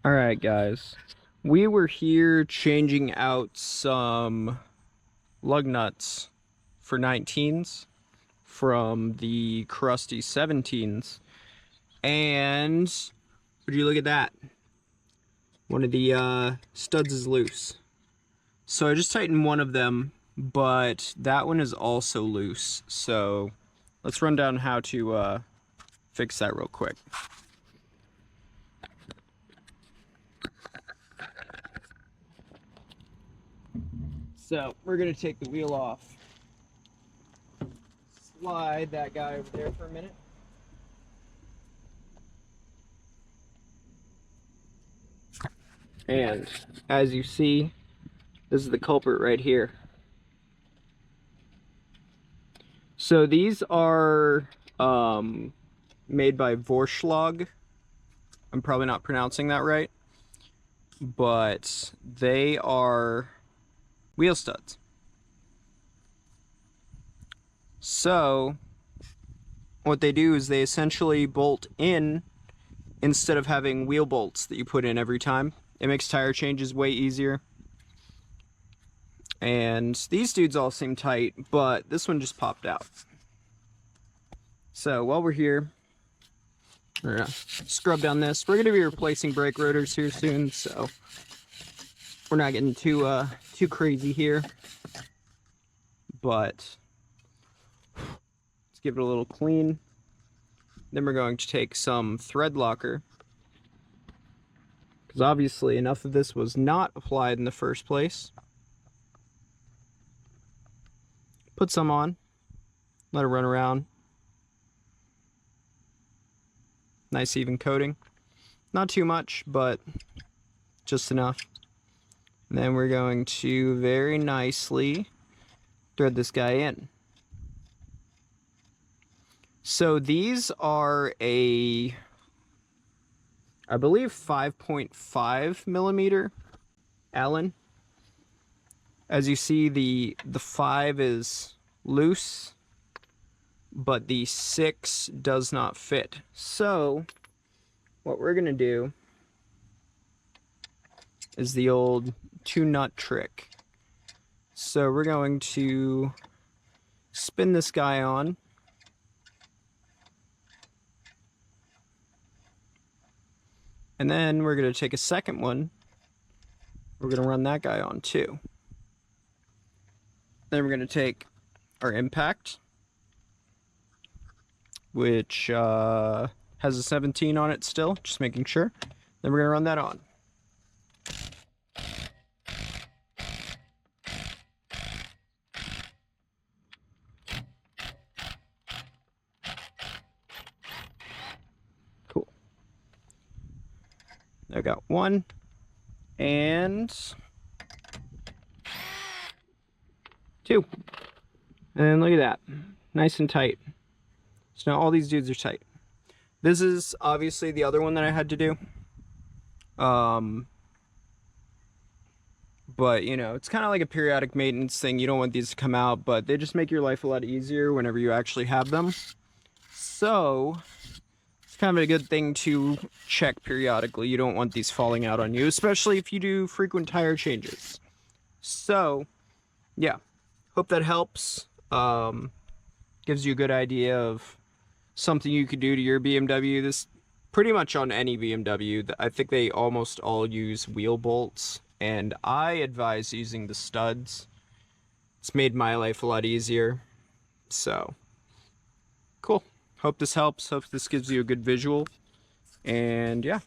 Alright guys, we were here changing out some lug nuts for 19s from the crusty 17s, and would you look at that? One of the studs is loose. So I just tightened one of them, but that one is also loose. So let's run down how to fix that real quick. So we're gonna take the wheel off, slide that guy over there for a minute. And as you see, this is the culprit right here. So these are made by Vorschlag. I'm probably not pronouncing that right, but they are wheel studs. So what they do is they essentially bolt in instead of having wheel bolts that you put in every time. It makes tire changes way easier. And these dudes all seem tight, but this one just popped out. So while we're here, we're gonna scrub down this. We're gonna be replacing brake rotors here soon, so we're not getting too crazy here. But let's give it a little clean. Then we're going to take some thread locker, because obviously enough of this was not applied in the first place. Put some on, let it run around. Nice even coating. Not too much, but just enough. And then we're going to very nicely thread this guy in. So these are I believe 5.5 millimeter Allen. As you see, the 5 is loose, but the 6 does not fit. So what we're gonna do is the old 2-nut trick. So we're going to spin this guy on. And then we're gonna take a second one. We're gonna run that guy on too. Then we're going to take our impact, which has a 17 on it still, just making sure. Then we're going to run that on. Cool. I got one, and 2. And look at that, nice and tight. So now all these dudes are tight. This is obviously the other one that I had to do. But you know, it's kind of like a periodic maintenance thing. You don't want these to come out, but they just make your life a lot easier whenever you actually have them. So it's kind of a good thing to check periodically. You don't want these falling out on you, especially if you do frequent tire changes. So yeah, hope that helps. Gives you a good idea of something you could do to your BMW. This pretty much on any BMW. I think they almost all use wheel bolts, and I advise using the studs. It's made my life a lot easier. So cool. Hope this helps. Hope this gives you a good visual. And yeah.